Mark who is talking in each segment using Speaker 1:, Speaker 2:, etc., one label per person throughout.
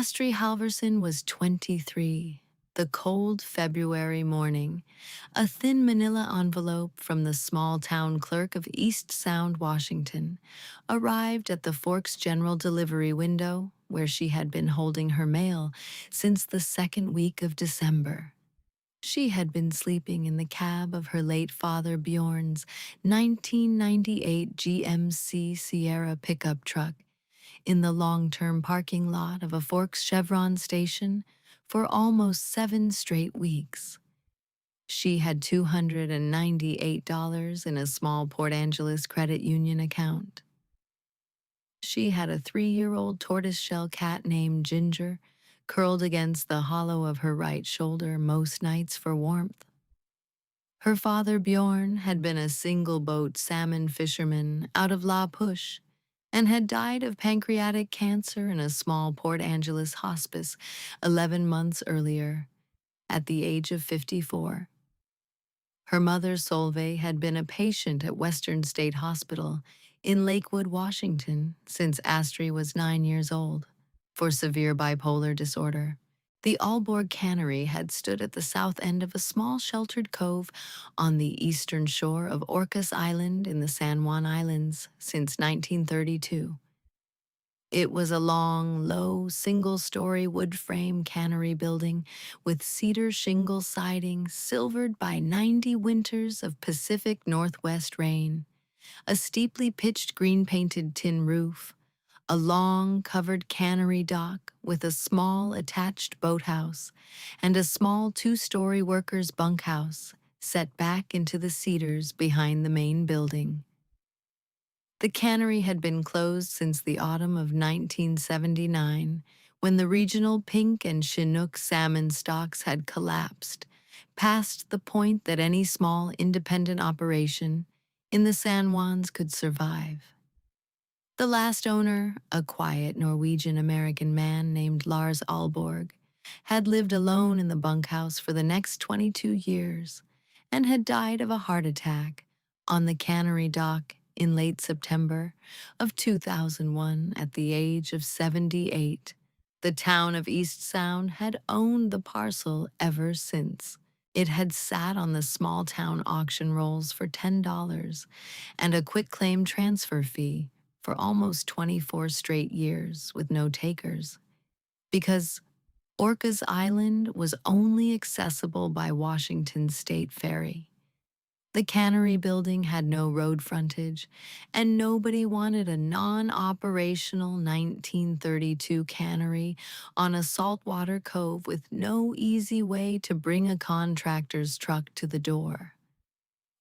Speaker 1: Astrid Halverson was 23. The cold February morning, a thin manila envelope from the small town clerk of East Sound, Washington, arrived at the Forks General Delivery window where she had been holding her mail since the second week of December. She had been sleeping in the cab of her late father Bjorn's 1998 GMC Sierra pickup truck in the long-term parking lot of a Forks Chevron station for almost 7 straight weeks. She had $298 in a small Port Angeles credit union account. She had a 3-year-old tortoiseshell cat named Ginger, curled against the hollow of her right shoulder most nights for warmth. Her father Bjorn had been a single-boat salmon fisherman out of La Push and had died of pancreatic cancer in a small Port Angeles hospice 11 months earlier, at the age of 54. Her mother Solveig had been a patient at Western State Hospital in Lakewood, Washington, since Astrid was 9 years old, for severe bipolar disorder. The Aalborg Cannery had stood at the south end of a small sheltered cove on the eastern shore of Orcas Island in the San Juan Islands since 1932. It was a long, low, single-story wood-frame cannery building with cedar shingle siding silvered by 90 winters of Pacific Northwest rain, a steeply pitched green-painted tin roof, a long, covered cannery dock with a small attached boathouse, and a small 2-story workers' bunkhouse set back into the cedars behind the main building. The cannery had been closed since the autumn of 1979, when the regional pink and Chinook salmon stocks had collapsed, past the point that any small independent operation in the San Juans could survive. The last owner, a quiet Norwegian-American man named Lars Aalborg, had lived alone in the bunkhouse for the next 22 years and had died of a heart attack on the cannery dock in late September of 2001 at the age of 78. The town of East Sound had owned the parcel ever since. It had sat on the small town auction rolls for $10 and a quitclaim transfer fee for almost 24 straight years with no takers, because Orcas Island was only accessible by Washington State Ferry. The cannery building had no road frontage, and nobody wanted a non-operational 1932 cannery on a saltwater cove with no easy way to bring a contractor's truck to the door.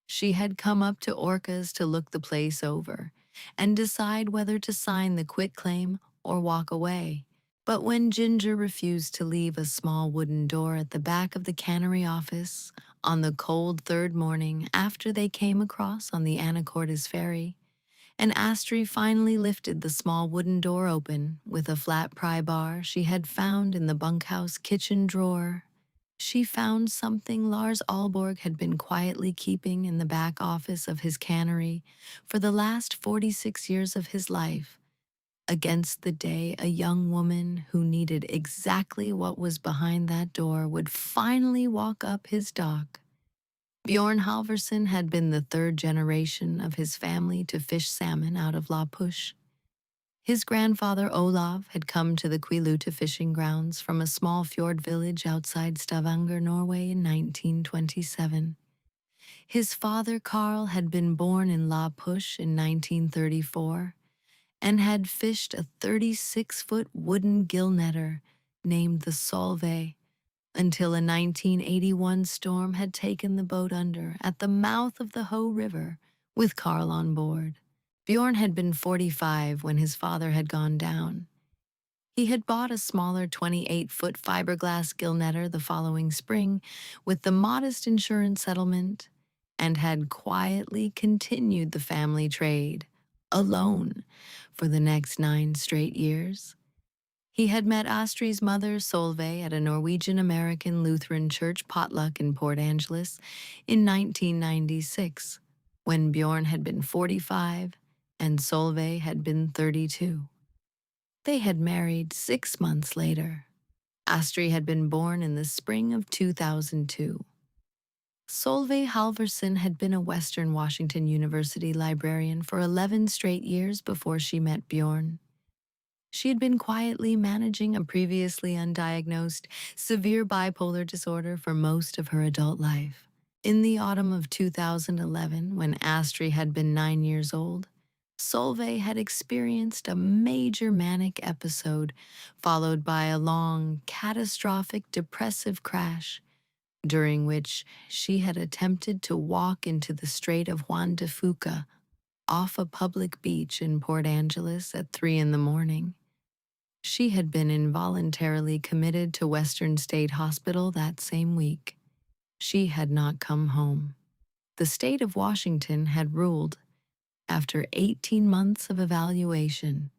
Speaker 1: She had come up to Orcas to look the place over and decide whether to sign the quitclaim or walk away. But when Ginger refused to leave a small wooden door at the back of the cannery office on the cold third morning after they came across on the Anacortes ferry, and Astrid finally lifted the small wooden door open with a flat pry bar she had found in the bunkhouse kitchen drawer, she found something Lars Aalborg had been quietly keeping in the back office of his cannery for the last 46 years of his life, against the day a young woman who needed exactly what was behind that door would finally walk up his dock. Bjorn Halverson had been the third generation of his family to fish salmon out of La Push. His grandfather Olav had come to the Quiluta fishing grounds from a small fjord village outside Stavanger, Norway in 1927. His father Carl had been born in La Push in 1934 and had fished a 36-foot wooden gill netter named the Solveig until a 1981 storm had taken the boat under at the mouth of the Hoh River with Carl on board. Bjorn had been 45 when his father had gone down. He had bought a smaller 28-foot fiberglass gill netter the following spring with the modest insurance settlement and had quietly continued the family trade, alone, for the next 9 straight years. He had met Astrid's mother, Solveig, at a Norwegian-American Lutheran church potluck in Port Angeles in 1996, when Bjorn had been 45 and Solveig had been 32. They had married 6 months later. Astrid had been born in the spring of 2002. Solveig Halvorsen had been a Western Washington University librarian for 11 straight years before she met Bjorn. She had been quietly managing a previously undiagnosed severe bipolar disorder for most of her adult life. In the autumn of 2011, when Astrid had been 9 years old, Solveig had experienced a major manic episode, followed by a long, catastrophic depressive crash, during which she had attempted to walk into the Strait of Juan de Fuca off a public beach in Port Angeles at 3 in the morning. She had been involuntarily committed to Western State Hospital that same week. She had not come home. The state of Washington had ruled, after 18 months of evaluation,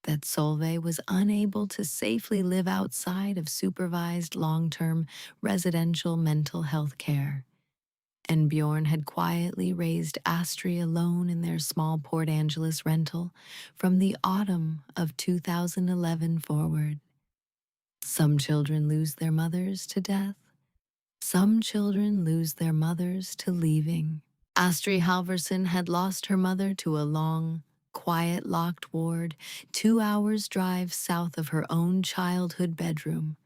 Speaker 1: that Solveig was unable to safely live outside of supervised long-term residential mental health care, and Bjorn had quietly raised Astrid alone in their small Port Angeles rental from the autumn of 2011 forward. Some children lose their mothers to death. Some children lose their mothers to leaving. Astrid Halvorsen had lost her mother to a long, quiet locked ward 2 hours' drive south of her own childhood bedroom,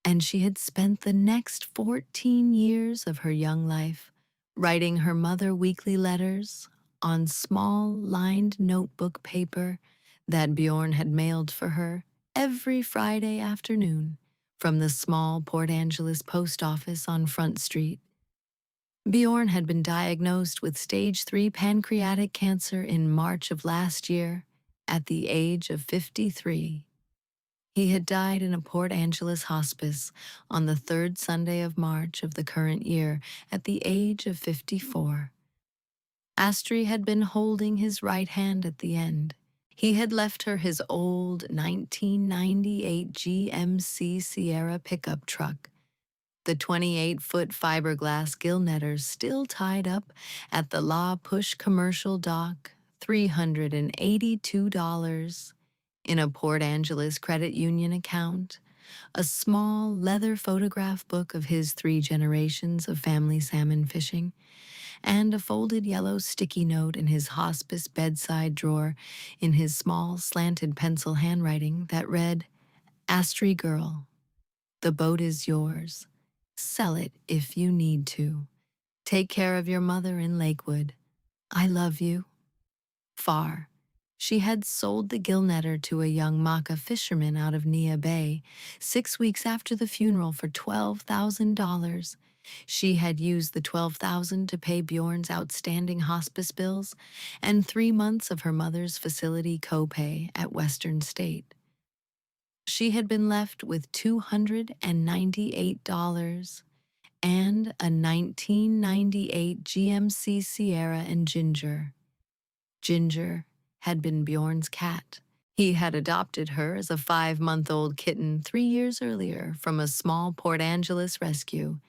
Speaker 1: and she had spent the next 14 years of her young life writing her mother weekly letters on small lined notebook paper that Bjorn had mailed for her every Friday afternoon from the small Port Angeles post office on Front Street. Bjorn had been diagnosed with stage 3 pancreatic cancer in March of last year at the age of 53. He had died in a Port Angeles hospice on the third Sunday of March of the current year at the age of 54. Astrid had been holding his right hand at the end. He had left her his old 1998 GMC Sierra pickup truck, the 28-foot fiberglass gill netters still tied up at the La Push commercial dock, $382 in a Port Angeles credit union account, a small leather photograph book of his 3 generations of family salmon fishing, and a folded yellow sticky note in his hospice bedside drawer in his small slanted pencil handwriting that read, "Astrid girl, the boat is yours. Sell it if you need to. Take care of your mother in Lakewood. I love you." Far. She had sold the gill netter to a young Maka fisherman out of Nia Bay 6 weeks after the funeral for $12,000. She had used the $12,000 to pay Bjorn's outstanding hospice bills and 3 months of her mother's facility copay at Western State. She had been left with $298 and a 1998 GMC Sierra and Ginger. Ginger had been Bjorn's cat. He had adopted her as a 5-month-old kitten 3 years earlier from a small Port Angeles rescue,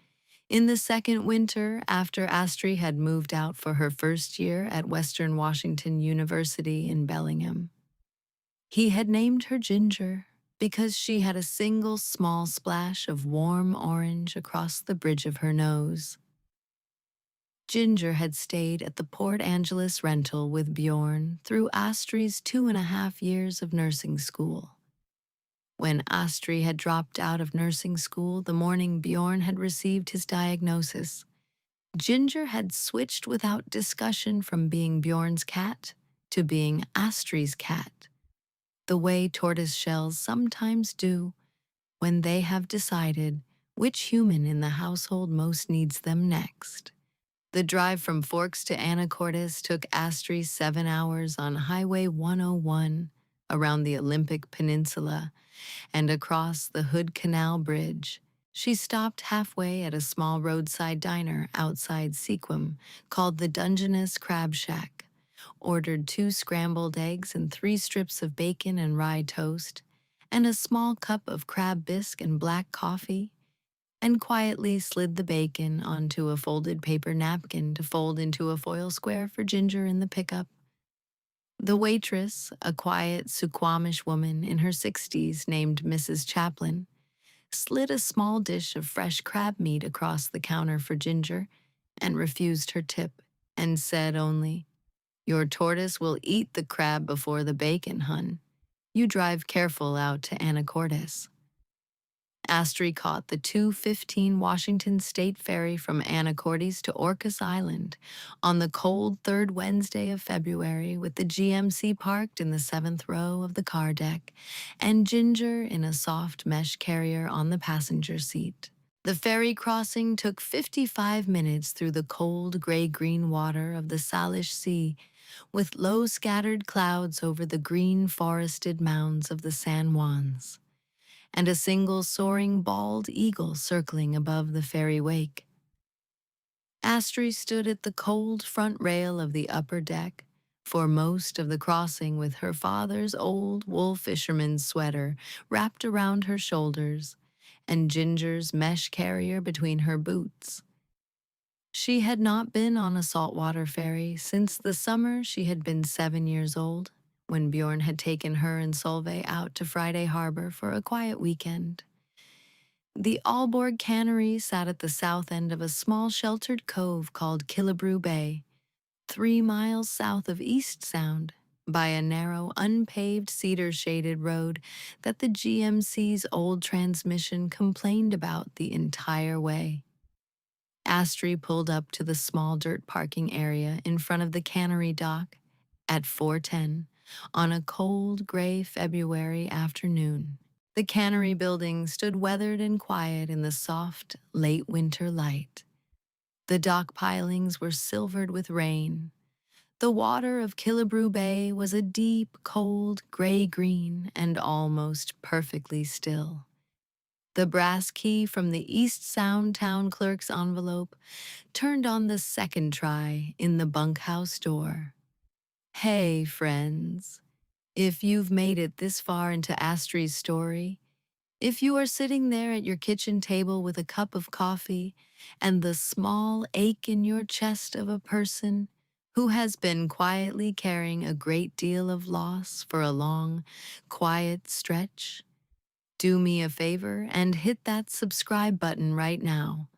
Speaker 1: in the second winter after Astrid had moved out for her first year at Western Washington University in Bellingham. He had named her Ginger because she had a single small splash of warm orange across the bridge of her nose. Ginger had stayed at the Port Angeles rental with Bjorn through Astrid's 2.5 years of nursing school. When Astrid had dropped out of nursing school the morning Bjorn had received his diagnosis, Ginger had switched without discussion from being Bjorn's cat to being Astrid's cat, the way tortoise shells sometimes do when they have decided which human in the household most needs them next. The drive from Forks to Anacortes took Astrid 7 hours on Highway 101 around the Olympic Peninsula and across the Hood Canal Bridge. She stopped halfway at a small roadside diner outside Sequim called the Dungeness Crab Shack, ordered 2 scrambled eggs and 3 strips of bacon and rye toast, and a small cup of crab bisque and black coffee, and quietly slid the bacon onto a folded paper napkin to fold into a foil square for Ginger in the pickup. The waitress, a quiet Suquamish woman in her 60s named Mrs. Chaplin, slid a small dish of fresh crab meat across the counter for Ginger and refused her tip and said only, "Your tortoise will eat the crab before the bacon, hun. You drive careful out to Anacortes." Astri caught the 2:15 Washington State Ferry from Anacortes to Orcas Island on the cold third Wednesday of February with the GMC parked in the seventh row of the car deck and Ginger in a soft mesh carrier on the passenger seat. The ferry crossing took 55 minutes through the cold gray-green water of the Salish Sea with low scattered clouds over the green forested mounds of the San Juans and a single soaring bald eagle circling above the ferry wake. Astri stood at the cold front rail of the upper deck for most of the crossing with her father's old wool fisherman's sweater wrapped around her shoulders and Ginger's mesh carrier between her boots. She had not been on a saltwater ferry since the summer she had been 7 years old, when Bjorn had taken her and Solveig out to Friday Harbor for a quiet weekend. The Aalborg Cannery sat at the south end of a small sheltered cove called Killebrew Bay, 3 miles south of East Sound, by a narrow, unpaved, cedar-shaded road that the GMC's old transmission complained about the entire way. Astri pulled up to the small dirt parking area in front of the cannery dock at 4:10 on a cold, gray February afternoon. The cannery building stood weathered and quiet in the soft, late winter light. The dock pilings were silvered with rain. The water of Killebrew Bay was a deep, cold, gray-green and almost perfectly still. The brass key from the East Sound town clerk's envelope turned on the second try in the bunkhouse door. Hey, friends. If you've made it this far into Astri's story, if you are sitting there at your kitchen table with a cup of coffee and the small ache in your chest of a person who has been quietly carrying a great deal of loss for a long, quiet stretch, do me a favor and hit that subscribe button right now.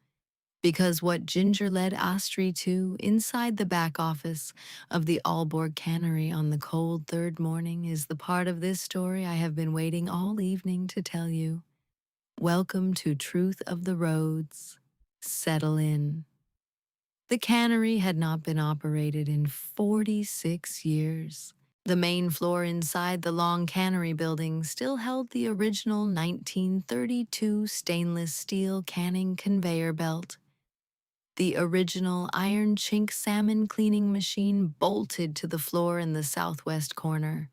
Speaker 1: Because what Ginger led Astri to inside the back office of the Aalborg Cannery on the cold third morning is the part of this story I have been waiting all evening to tell you. Welcome to Truth of the Roads. Settle in. The cannery had not been operated in 46 years. The main floor inside the long cannery building still held the original 1932 stainless steel canning conveyor belt. The original iron chink salmon cleaning machine bolted to the floor in the southwest corner.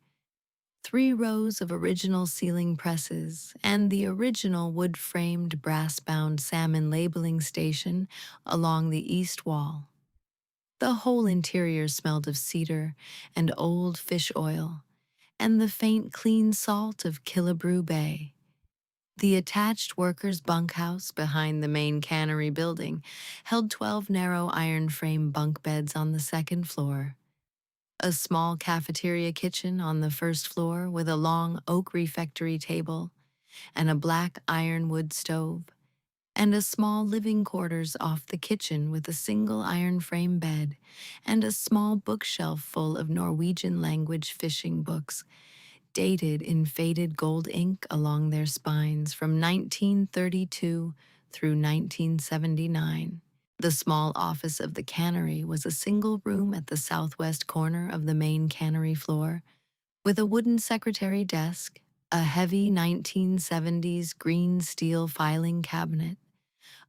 Speaker 1: 3 rows of original sealing presses and the original wood-framed brass-bound salmon labeling station along the east wall. The whole interior smelled of cedar and old fish oil and the faint clean salt of Killebrew Bay. The attached workers' bunkhouse behind the main cannery building held 12 narrow iron frame bunk beds on the second floor, a small cafeteria kitchen on the first floor with a long oak refectory table and a black ironwood stove, and a small living quarters off the kitchen with a single iron frame bed and a small bookshelf full of Norwegian language fishing books dated in faded gold ink along their spines from 1932 through 1979. The small office of the cannery was a single room at the southwest corner of the main cannery floor, with a wooden secretary desk, a heavy 1970s green steel filing cabinet,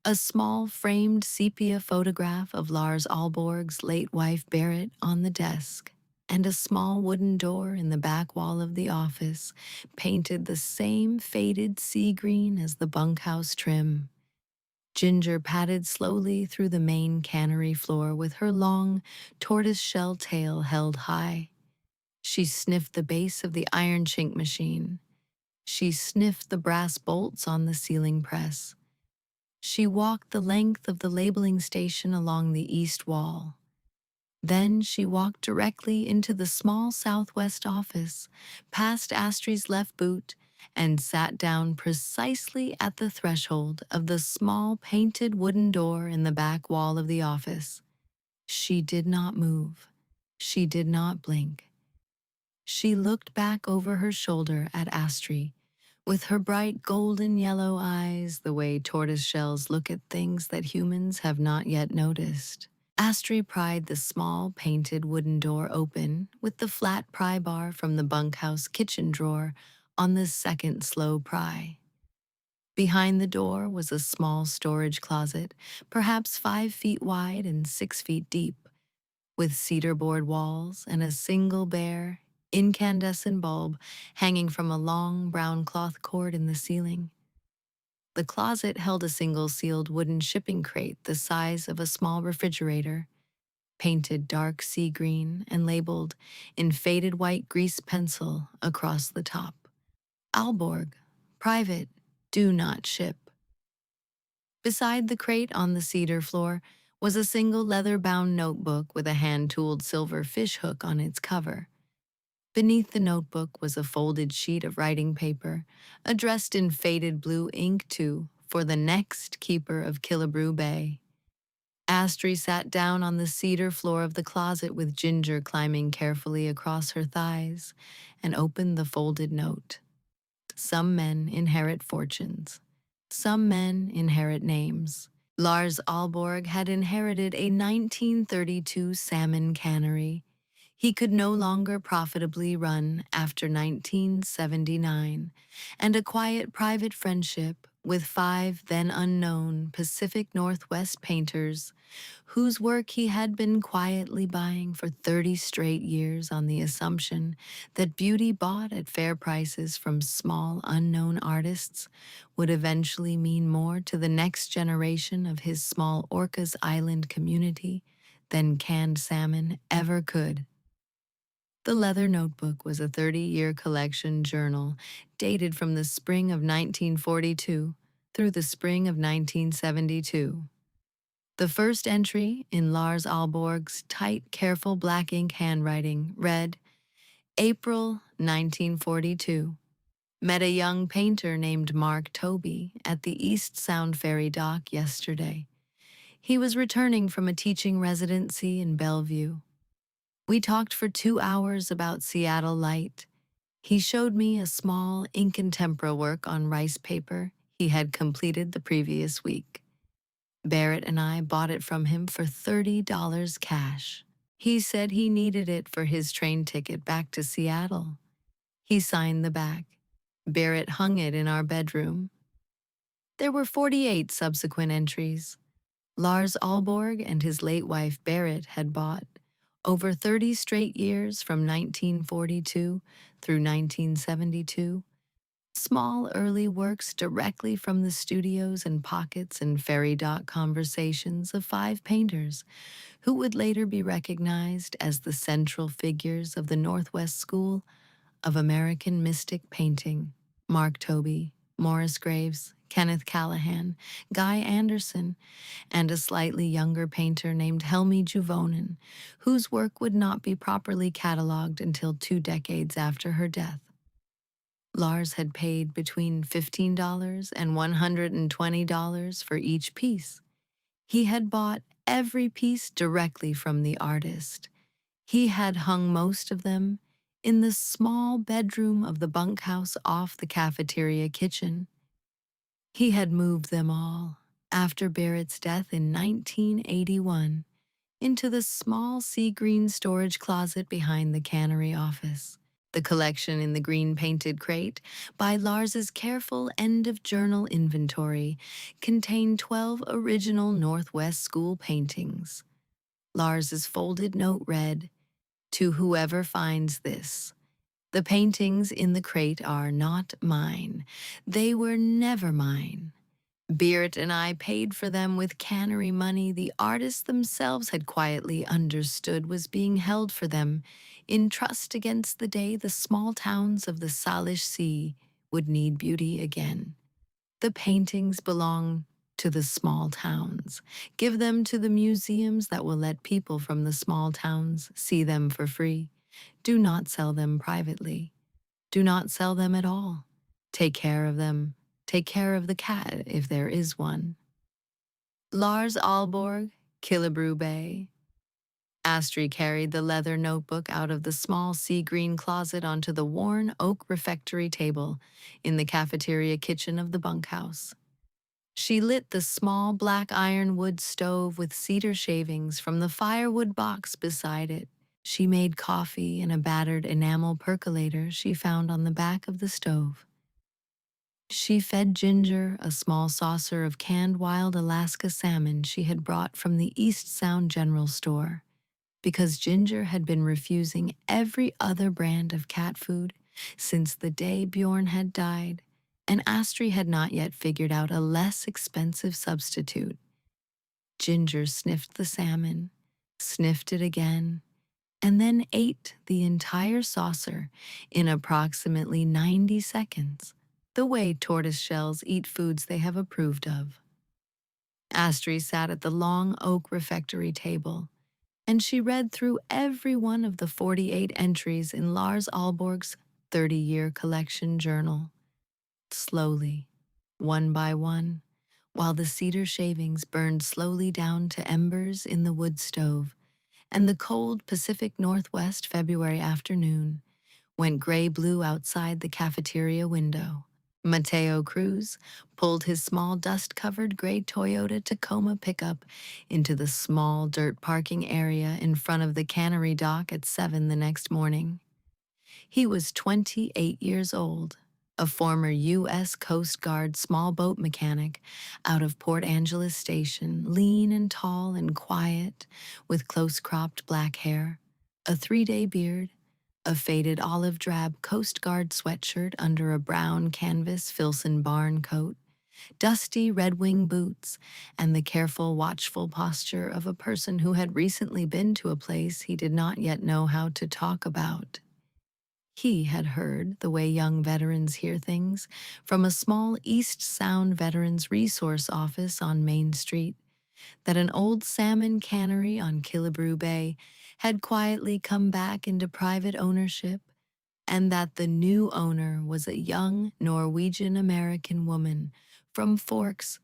Speaker 1: a small framed sepia photograph of Lars Aalborg's late wife Berit on the desk, and a small wooden door in the back wall of the office, painted the same faded sea green as the bunkhouse trim. Ginger padded slowly through the main cannery floor with her long, tortoise-shell tail held high. She sniffed the base of the iron chink machine. She sniffed the brass bolts on the sealing press. She walked the length of the labeling station along the east wall. Then she walked directly into the small southwest office, past Astrie's left boot, and sat down precisely at the threshold of the small painted wooden door in the back wall of the office. She did not move. She did not blink. She looked back over her shoulder at Astri, with her bright golden yellow eyes, the way tortoiseshells look at things that humans have not yet noticed. Astri pried the small painted wooden door open with the flat pry bar from the bunkhouse kitchen drawer on the second slow pry. Behind the door was a small storage closet, perhaps 5 feet wide and 6 feet deep, with cedar board walls and a single bare, incandescent bulb hanging from a long brown cloth cord in the ceiling. The closet held a single sealed wooden shipping crate the size of a small refrigerator, painted dark sea green and labeled in faded white grease pencil across the top. Alborg, private, do not ship. Beside the crate on the cedar floor was a single leather-bound notebook with a hand-tooled silver fish hook on its cover. Beneath the notebook was a folded sheet of writing paper, addressed in faded blue ink to "For the next keeper of Killebrew Bay." Astri sat down on the cedar floor of the closet with Ginger climbing carefully across her thighs and opened the folded note. Some men inherit fortunes. Some men inherit names. Lars Alborg had inherited a 1932 salmon cannery. He could no longer profitably run after 1979, and a quiet private friendship with 5 then unknown Pacific Northwest painters whose work he had been quietly buying for 30 straight years on the assumption that beauty bought at fair prices from small unknown artists would eventually mean more to the next generation of his small Orcas Island community than canned salmon ever could. The leather notebook was a 30-year collection journal dated from the spring of 1942 through the spring of 1972. The first entry in Lars Alborg's tight, careful black ink handwriting read, April 1942. Met a young painter named Mark Toby at the East Sound Ferry dock yesterday. He was returning from a teaching residency in Bellevue. We talked for 2 hours about Seattle light. He showed me a small ink and tempera work on rice paper he had completed the previous week. Barrett and I bought it from him for $30 cash. He said he needed it for his train ticket back to Seattle. He signed the back. Barrett hung it in our bedroom. There were 48 subsequent entries. Lars Alborg and his late wife Barrett had bought, over 30 straight years from 1942 through 1972, small early works directly from the studios and pockets and ferry dock conversations of 5 painters who would later be recognized as the central figures of the Northwest School of American Mystic Painting: Mark Toby, Morris Graves, Kenneth Callahan, Guy Anderson, and a slightly younger painter named Helmi Juvonen, whose work would not be properly cataloged until 2 decades after her death. Lars had paid between $15 and $120 for each piece. He had bought every piece directly from the artist. He had hung most of them in the small bedroom of the bunkhouse off the cafeteria kitchen. He had moved them all, after Barrett's death in 1981, into the small sea green storage closet behind the cannery office. The collection in the green painted crate, by Lars's careful end-of-journal inventory, contained 12 original Northwest School paintings. Lars's folded note read, "To whoever finds this, the paintings in the crate are not mine. They were never mine. Beard and I paid for them with cannery money the artists themselves had quietly understood was being held for them in trust against the day the small towns of the Salish Sea would need beauty again. The paintings belong to the small towns. Give them to the museums that will let people from the small towns see them for free. Do not sell them privately. Do not sell them at all. Take care of them. Take care of the cat if there is one. Lars Aalborg, Killebrew Bay. Astrid carried the leather notebook out of the small sea-green closet onto the worn oak refectory table in the cafeteria kitchen of the bunkhouse. She lit the small black ironwood stove with cedar shavings from the firewood box beside it. She made coffee in a battered enamel percolator she found on the back of the stove. She fed Ginger a small saucer of canned wild Alaska salmon she had brought from the East Sound General Store. Because Ginger had been refusing every other brand of cat food since the day Bjorn had died, and Astrid had not yet figured out a less expensive substitute. Ginger sniffed the salmon, sniffed it again, and then ate the entire saucer in approximately 90 seconds, the way tortoise shells eat foods they have approved of. Astrid sat at the long oak refectory table, and she read through every one of the 48 entries in Lars Aalborg's 30-year collection journal. Slowly, one by one, while the cedar shavings burned slowly down to embers in the wood stove, and the cold Pacific Northwest February afternoon went gray-blue outside the cafeteria window. Mateo Cruz pulled his small dust-covered gray Toyota Tacoma pickup into the small dirt parking area in front of the Cannery dock at 7 the next morning. He was 28 years old, a former U.S. Coast Guard small boat mechanic out of Port Angeles Station, lean and tall and quiet, with close-cropped black hair, a 3-day beard, a faded olive drab Coast Guard sweatshirt under a brown canvas Filson barn coat, dusty Red Wing boots, and the careful, watchful posture of a person who had recently been to a place he did not yet know how to talk about. He had heard, the way young veterans hear things, from a small East Sound Veterans Resource Office on Main Street, that an old salmon cannery on Killebrew Bay had quietly come back into private ownership, and that the new owner was a young Norwegian-American woman from Forks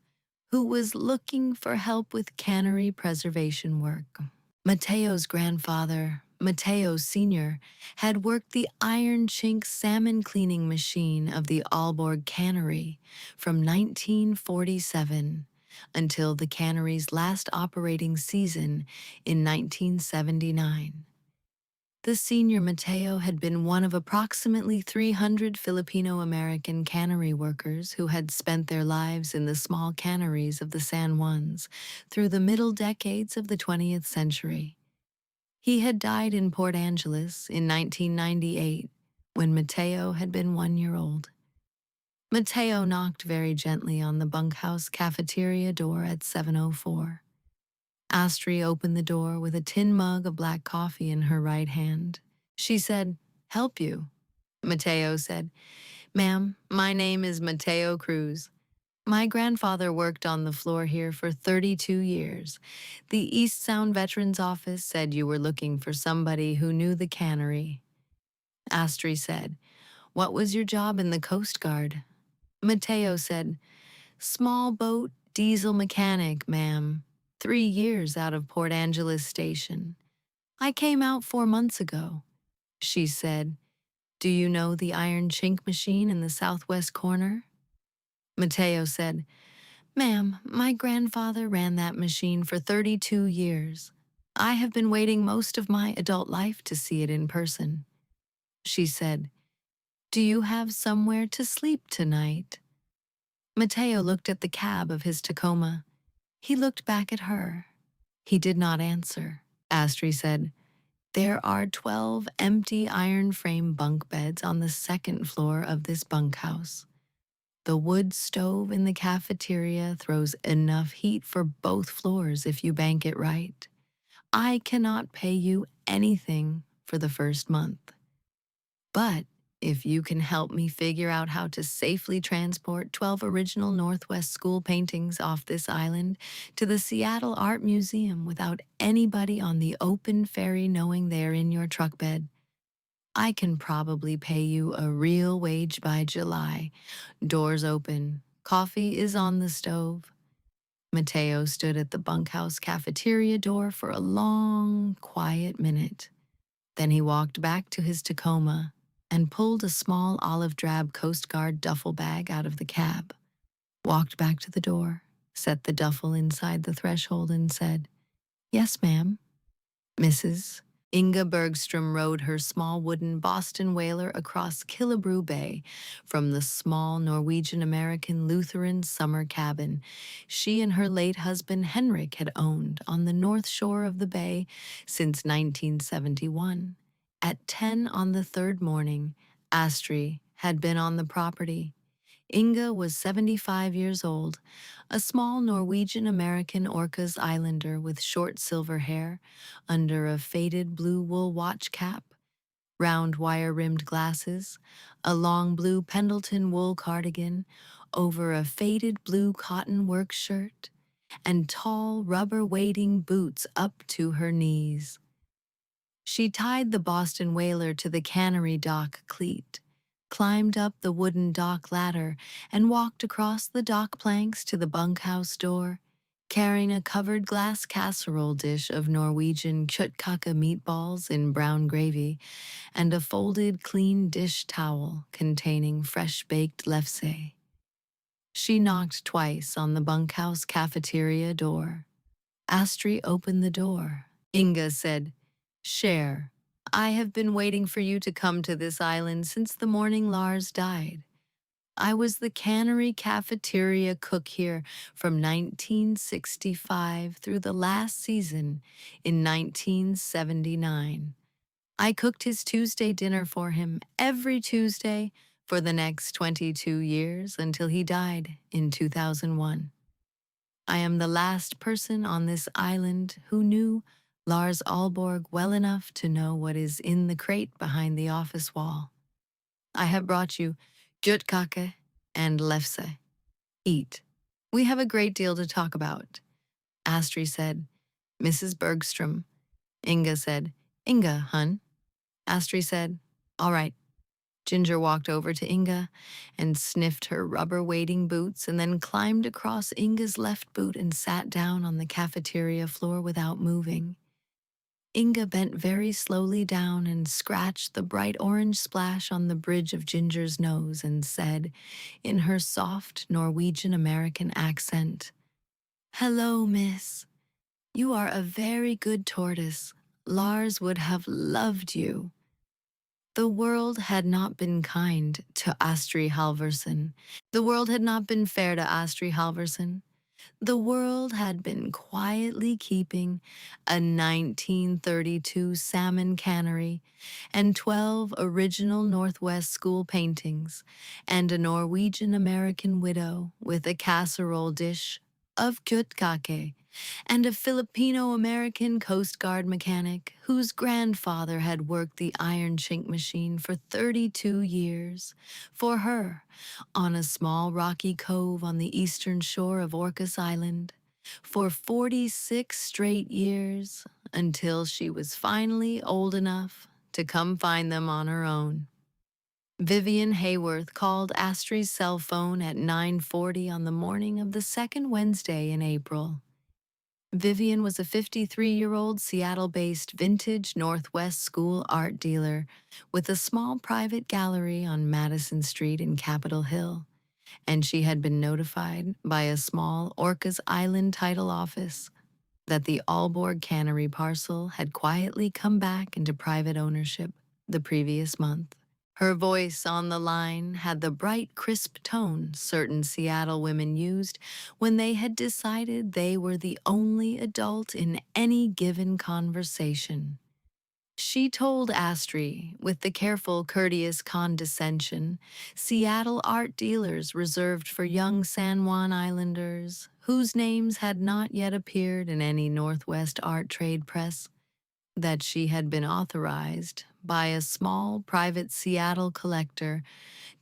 Speaker 1: who was looking for help with cannery preservation work. Mateo's grandfather, Mateo Sr., had worked the iron chink salmon cleaning machine of the Aalborg Cannery from 1947 until the cannery's last operating season in 1979. The senior Mateo had been one of approximately 300 Filipino-American cannery workers who had spent their lives in the small canneries of the San Juans through the middle decades of the 20th century. He had died in Port Angeles in 1998 when Mateo had been 1 year old. Mateo knocked very gently on the bunkhouse cafeteria door at 7:04. Astrid opened the door with a tin mug of black coffee in her right hand. She said, "Help you?" Mateo said, "Ma'am, my name is Mateo Cruz. My grandfather worked on the floor here for 32 years. The East Sound Veterans Office said you were looking for somebody who knew the cannery." Astrid said, "What was your job in the Coast Guard?" Mateo said, "Small boat diesel mechanic, ma'am. 3 years out of Port Angeles Station. I came out 4 months ago." She said, "Do you know the iron chink machine in the southwest corner?" Mateo said, "Ma'am, my grandfather ran that machine for 32 years. I have been waiting most of my adult life to see it in person." She said, "Do you have somewhere to sleep tonight?" Mateo looked at the cab of his Tacoma. He looked back at her. He did not answer. Astrid said, "There are 12 empty iron frame bunk beds on the second floor of this bunkhouse. The wood stove in the cafeteria throws enough heat for both floors if you bank it right. I cannot pay you anything for the first month. But If you can help me figure out how to safely transport 12 original Northwest school paintings off this island to the Seattle Art Museum without anybody on the open ferry knowing they're in your truck bed, I can probably pay you a real wage by July. Doors open. Coffee is on the stove. Mateo stood at the bunkhouse cafeteria door for a long, quiet minute. Then he walked back to his Tacoma and pulled a small olive drab Coast Guard duffel bag out of the cab, walked back to the door, set the duffel inside the threshold, and said, "Yes, ma'am." Mrs. Inga Bergstrom rowed her small wooden Boston whaler across Killebrew Bay from the small Norwegian-American Lutheran summer cabin she and her late husband Henrik had owned on the north shore of the bay since 1971. At 10 on the third morning, Astrid had been on the property. Inga was 75 years old, a small Norwegian-American Orcas Islander with short silver hair under a faded blue wool watch cap, round wire-rimmed glasses, a long blue Pendleton wool cardigan over a faded blue cotton work shirt, and tall rubber wading boots up to her knees. She tied the Boston whaler to the Cannery dock cleat, climbed up the wooden dock ladder, and walked across the dock planks to the bunkhouse door, carrying a covered glass casserole dish of Norwegian kjøttkake meatballs in brown gravy and a folded clean dish towel containing fresh-baked lefse. She knocked twice on the bunkhouse cafeteria door. Astrid opened the door. Inga said, "Share, I have been waiting for you to come to this island since the morning Lars died. I was the Cannery cafeteria cook here from 1965 through the last season in 1979. I cooked his Tuesday dinner for him every Tuesday for the next 22 years until he died in 2001. I am the last person on this island who knew Lars Aalborg well enough to know what is in the crate behind the office wall. I have brought you kjøttkake and lefse. Eat. We have a great deal to talk about." Astrid said, "Mrs. Bergstrom." Inga said, "Inga, hun." Astrid said, "All right." Ginger walked over to Inga and sniffed her rubber wading boots and then climbed across Inga's left boot and sat down on the cafeteria floor without moving. Inga bent very slowly down and scratched the bright orange splash on the bridge of Ginger's nose and said, in her soft Norwegian-American accent, "Hello, miss. You are a very good tortoise. Lars would have loved you." The world had not been kind to Astrid Halvorsen. The world had not been fair to Astrid Halvorsen. The world had been quietly keeping a 1932 Salmon Cannery and 12 original Northwest school paintings and a Norwegian-American widow with a casserole dish of kjøttkake and a Filipino-American Coast Guard mechanic whose grandfather had worked the iron chink machine for 32 years for her on a small rocky cove on the eastern shore of Orcas Island for 46 straight years until she was finally old enough to come find them on her own. Vivian Hayworth called Astrid's cell phone at 9:40 on the morning of the second Wednesday in April. Vivian was a 53-year-old Seattle-based vintage Northwest school art dealer with a small private gallery on Madison Street in Capitol Hill, and she had been notified by a small Orcas Island title office that the Aalborg Cannery parcel had quietly come back into private ownership the previous month. Her voice on the line had the bright, crisp tone certain Seattle women used when they had decided they were the only adult in any given conversation. She told Astrid, with the careful, courteous condescension Seattle art dealers reserved for young San Juan Islanders, whose names had not yet appeared in any Northwest art trade press, that she had been authorized by a small private Seattle collector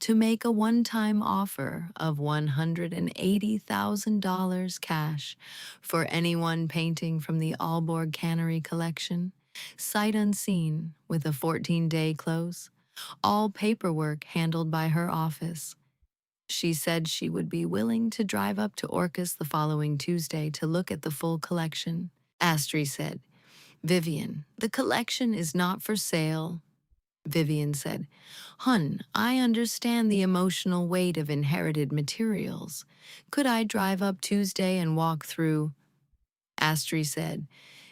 Speaker 1: to make a one-time offer of $180,000 cash for anyone painting from the Aalborg Cannery collection, sight unseen with a 14-day close, all paperwork handled by her office. She said she would be willing to drive up to Orcas the following Tuesday to look at the full collection. Astri said, "Vivian, the collection is not for sale." Vivian said, "Hun, I understand the emotional weight of inherited materials. Could I drive up Tuesday and walk through?" Astri said,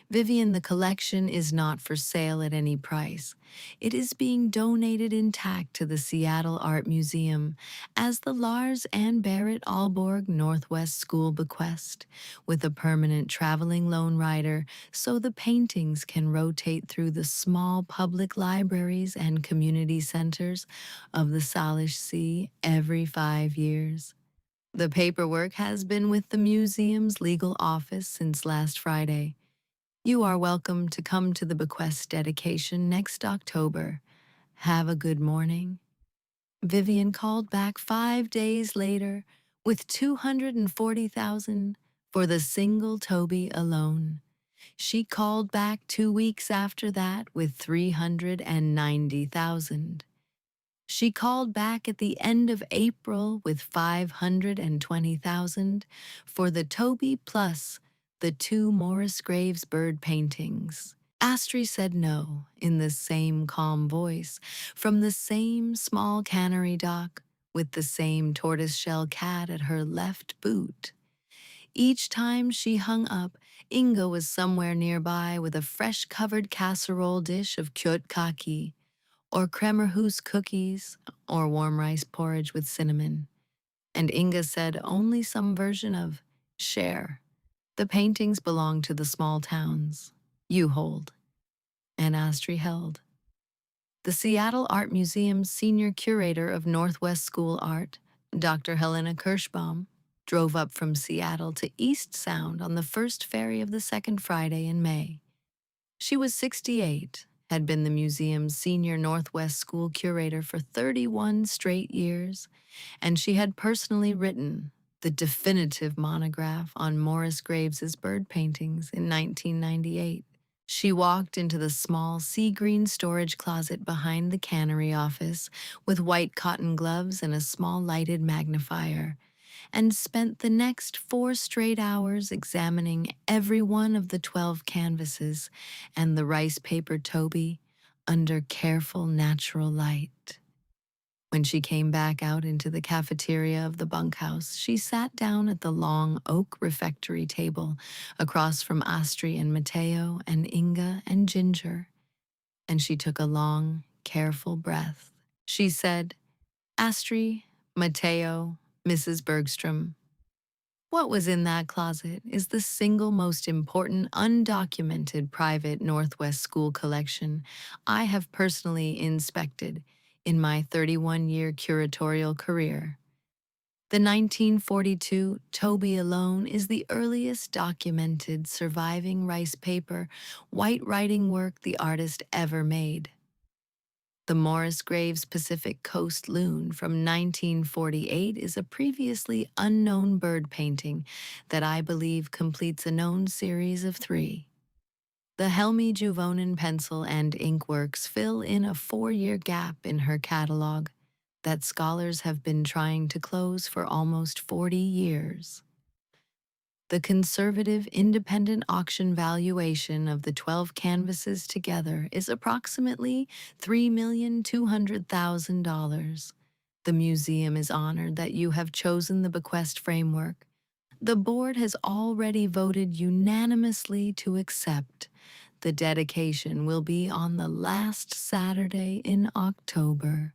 Speaker 1: "Vivian, the collection is not for sale at any price. It is being donated intact to the Seattle Art Museum as the Lars and Barrett Aalborg Northwest School bequest, with a permanent traveling lone rider so the paintings can rotate through the small public libraries and community centers of the Salish Sea every 5 years. The paperwork has been with the museum's legal office since last Friday. You are welcome to come to the bequest dedication next October. Have a good morning." Vivian called back 5 days later with 240,000 for the single Toby alone. She called back 2 weeks after that with 390,000. She called back at the end of April with 520,000 for the Toby plus the two Morris Graves bird paintings. Astri said no in the same calm voice from the same small cannery dock with the same tortoiseshell cat at her left boot. Each time she hung up, Inga was somewhere nearby with a fresh-covered casserole dish of kjøtt kaki, or Kremerhus cookies, or warm rice porridge with cinnamon. And Inga said only some version of share. The paintings belong to the small towns. You hold. And Astri held. The Seattle Art Museum's senior curator of Northwest School Art, Dr. Helena Kirschbaum, drove up from Seattle to East Sound on the first ferry of the second Friday in May. She was 68, had been the museum's senior Northwest School curator for 31 straight years, and she had personally written the definitive monograph on Morris Graves's bird paintings in 1998. She walked into the small sea-green storage closet behind the cannery office with white cotton gloves and a small lighted magnifier, and spent the next 4 straight hours examining every one of the 12 canvases and the rice paper Toby under careful natural light. When she came back out into the cafeteria of the bunkhouse, she sat down at the long oak refectory table across from Astri and Mateo and Inga and Ginger, and she took a long, careful breath. She said, "Astri, Mateo, Mrs. Bergstrom, what was in that closet is the single most important undocumented private Northwest school collection I have personally inspected in my 31-year curatorial career. The 1942 Toby alone is the earliest documented surviving rice paper white writing work the artist ever made. The Morris Graves Pacific Coast Loon from 1948 is a previously unknown bird painting that I believe completes a known series of 3. The Helmi Juvonen pencil and ink works fill in a 4-year gap in her catalog that scholars have been trying to close for almost 40 years. The conservative independent auction valuation of the 12 canvases together is approximately $3,200,000. The museum is honored that you have chosen the bequest framework. The board has already voted unanimously to accept. The dedication will be on the last Saturday in October."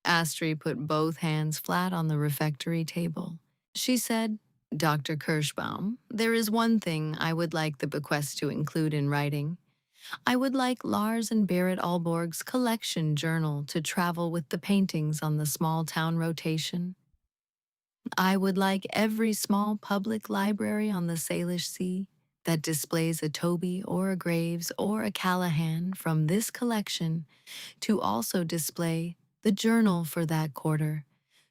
Speaker 1: Astri put both hands flat on the refectory table. She said, "Dr. Kirschbaum, there is one thing I would like the bequest to include in writing. I would like Lars and Berit Aalborg's collection journal to travel with the paintings on the small town rotation. I would like every small public library on the Salish Sea, that displays a Toby or a Graves or a Callahan from this collection to also display the journal for that quarter,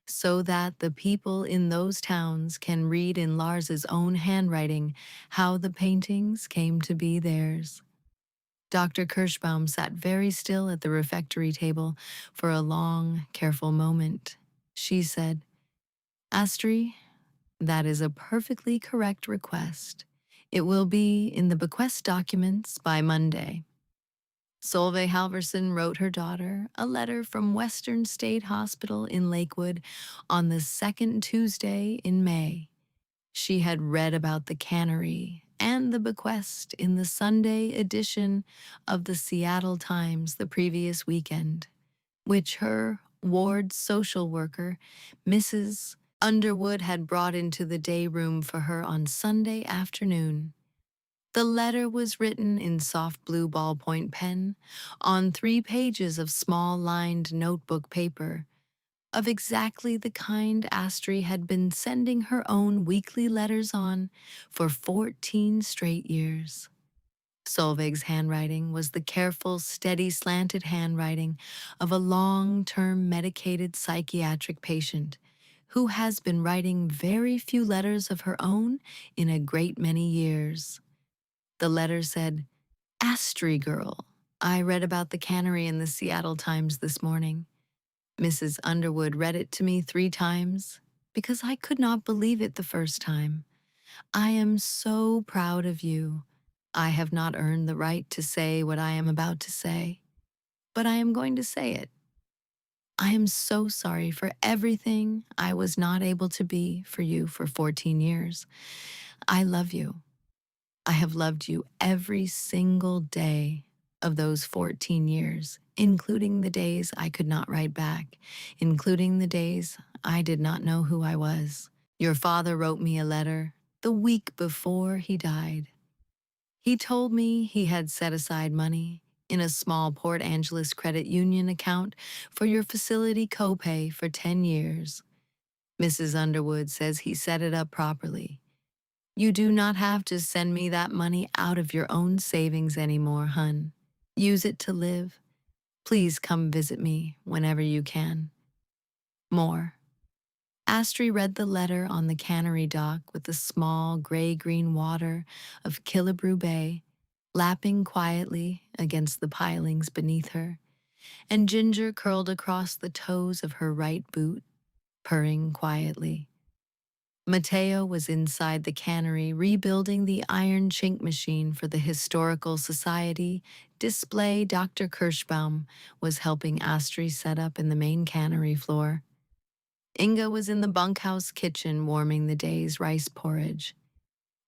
Speaker 1: so that the people in those towns can read in Lars's own handwriting how the paintings came to be theirs. Dr. Kirschbaum sat very still at the refectory table for a long, careful moment. She said, "Astri, that is a perfectly correct request. It will be in the bequest documents by Monday." Solveig Halverson wrote her daughter a letter from Western State Hospital in Lakewood on the second Tuesday in May. She had read about the Cannery and the bequest in the Sunday edition of the Seattle Times the previous weekend, which her ward social worker, Mrs. Underwood, had brought into the day room for her on Sunday afternoon. The letter was written in soft blue ballpoint pen on 3 pages of small lined notebook paper, of exactly the kind Astri had been sending her own weekly letters on for 14 straight years. Solveig's handwriting was the careful, steady, slanted handwriting of a long-term medicated psychiatric patient who has been writing very few letters of her own in a great many years. The letter said, "Astri girl, I read about the cannery in the Seattle Times this morning. Mrs. Underwood read it to me 3 times because I could not believe it the first time. I am so proud of you. I have not earned the right to say what I am about to say, but I am going to say it. I am so sorry for everything I was not able to be for you for 14 years. I love you. I have loved you every single day of those 14 years, including the days I could not write back, including the days I did not know who I was. Your father wrote me a letter the week before he died. He told me he had set aside money in a small Port Angeles credit union account for your facility copay for 10 years. Mrs. Underwood says he set it up properly. You do not have to send me that money out of your own savings anymore, hun. Use it to live. Please come visit me whenever you can. More." Astri read the letter on the Cannery dock with the small gray-green water of Killebrew Bay lapping quietly against the pilings beneath her, and Ginger curled across the toes of her right boot, purring quietly. Mateo was inside the cannery rebuilding the iron chink machine for the Historical Society display Dr. Kirschbaum was helping Astri set up in the main cannery floor. Inga was in the bunkhouse kitchen warming the day's rice porridge.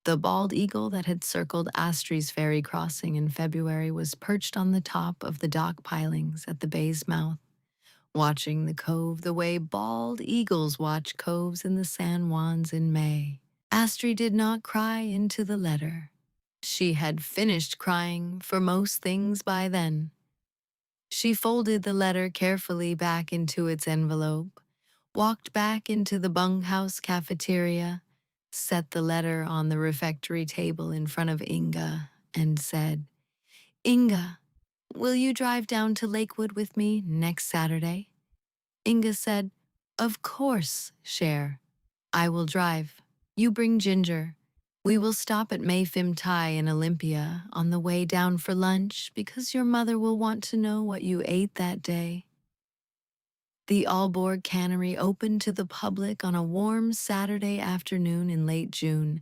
Speaker 1: The bald eagle that had circled Astri's ferry crossing in February was perched on the top of the dock pilings at the bay's mouth, watching the cove the way bald eagles watch coves in the San Juans in May. Astri did not cry into the letter. She had finished crying for most things by then. She folded the letter carefully back into its envelope, walked back into the bunkhouse cafeteria, set the letter on the refectory table in front of Inga, and said, "Inga, will you drive down to Lakewood with me next Saturday?" Inga said, "Of course, Cher. I will drive. You bring Ginger. We will stop at Mayfim Thai in Olympia on the way down for lunch because your mother will want to know what you ate that day." The Aalborg Cannery opened to the public on a warm Saturday afternoon in late June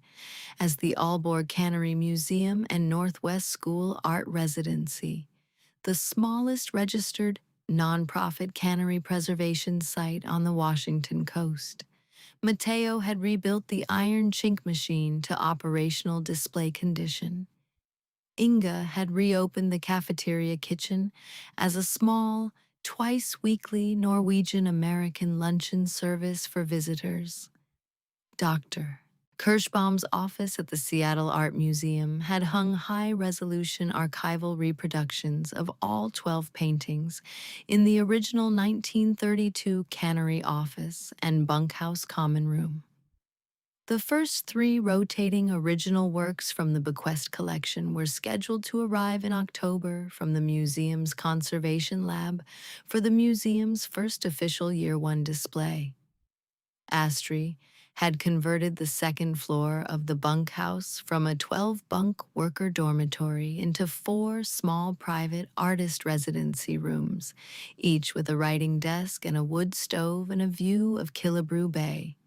Speaker 1: as the Aalborg Cannery Museum and Northwest School Art Residency, the smallest registered nonprofit cannery preservation site on the Washington coast. Mateo had rebuilt the iron chink machine to operational display condition. Inga had reopened the cafeteria kitchen as a small, twice-weekly Norwegian-American luncheon service for visitors. Dr. Kirschbaum's office at the Seattle Art Museum had hung high-resolution archival reproductions of all 12 paintings in the original 1932 cannery office and bunkhouse common room. The first three rotating original works from the bequest collection were scheduled to arrive in October from the museum's conservation lab for the museum's first official Year One display. Astri had converted the second floor of the bunkhouse from a 12-bunk worker dormitory into four small private artist residency rooms, each with a writing desk and a wood stove and a view of Killebrew Bay.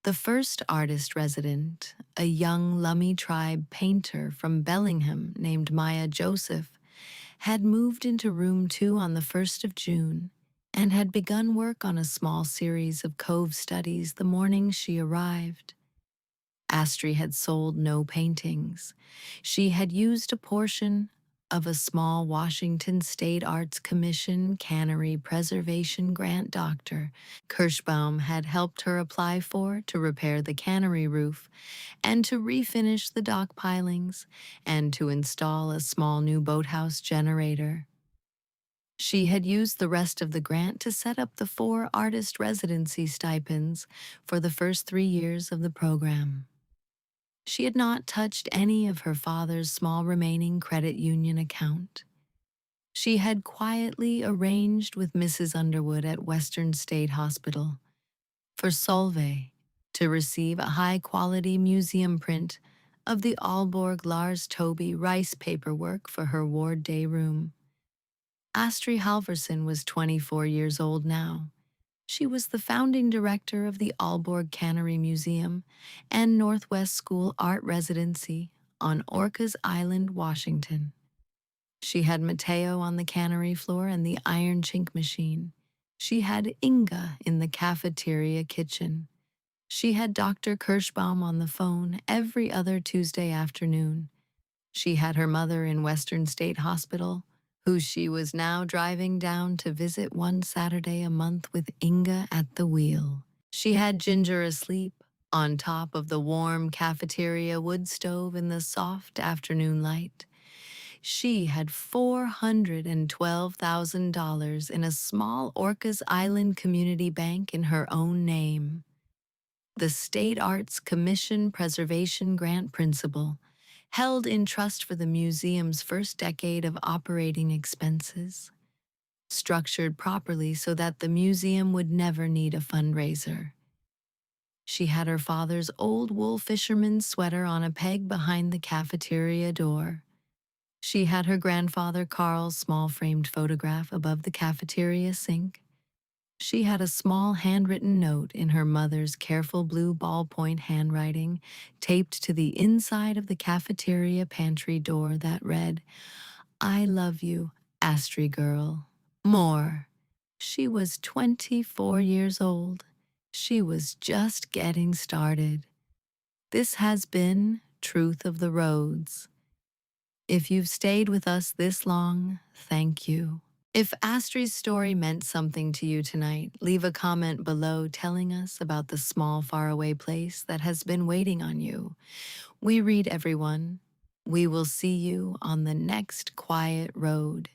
Speaker 1: The first artist resident, a young Lummi tribe painter from Bellingham named Maya Joseph, had moved into room 2 on the 1st of June and had begun work on a small series of cove studies the morning she arrived. Astri had sold no paintings. She had used a portion of a small Washington State Arts Commission Cannery Preservation Grant Dr. Kirschbaum had helped her apply for to repair the cannery roof and to refinish the dock pilings and to install a small new boathouse generator. She had used the rest of the grant to set up the 4 artist residency stipends for the first 3 years of the program. She had not touched any of her father's small remaining credit union account. She had quietly arranged with Mrs. Underwood at Western State Hospital for Solvay to receive a high-quality museum print of the Aalborg Lars Toby rice paperwork for her ward day room. Astri Halverson was 24 years old now. She was the founding director of the Aalborg Cannery Museum and Northwest School Art Residency on Orcas Island, Washington. She had Mateo on the cannery floor and the iron chink machine. She had Inga in the cafeteria kitchen. She had Dr. Kirschbaum on the phone every other Tuesday afternoon. She had her mother in Western State Hospital, who she was now driving down to visit one Saturday a month with Inga at the wheel. She had Ginger asleep on top of the warm cafeteria wood stove in the soft afternoon light. She had $412,000 in a small Orcas Island community bank in her own name. The State Arts Commission Preservation Grant Principal, held in trust for the museum's first decade of operating expenses, structured properly so that the museum would never need a fundraiser. She had her father's old wool fisherman's sweater on a peg behind the cafeteria door. She had her grandfather Carl's small framed photograph above the cafeteria sink. She had a small handwritten note in her mother's careful blue ballpoint handwriting taped to the inside of the cafeteria pantry door that read, "I love you, Astri girl. More." She was 24 years old. She was just getting started. This has been Truth of the Roads. If you've stayed with us this long, thank you. If Astri's story meant something to you tonight, leave a comment below telling us about the small faraway place that has been waiting on you. We read everyone. We will see you on the next quiet road.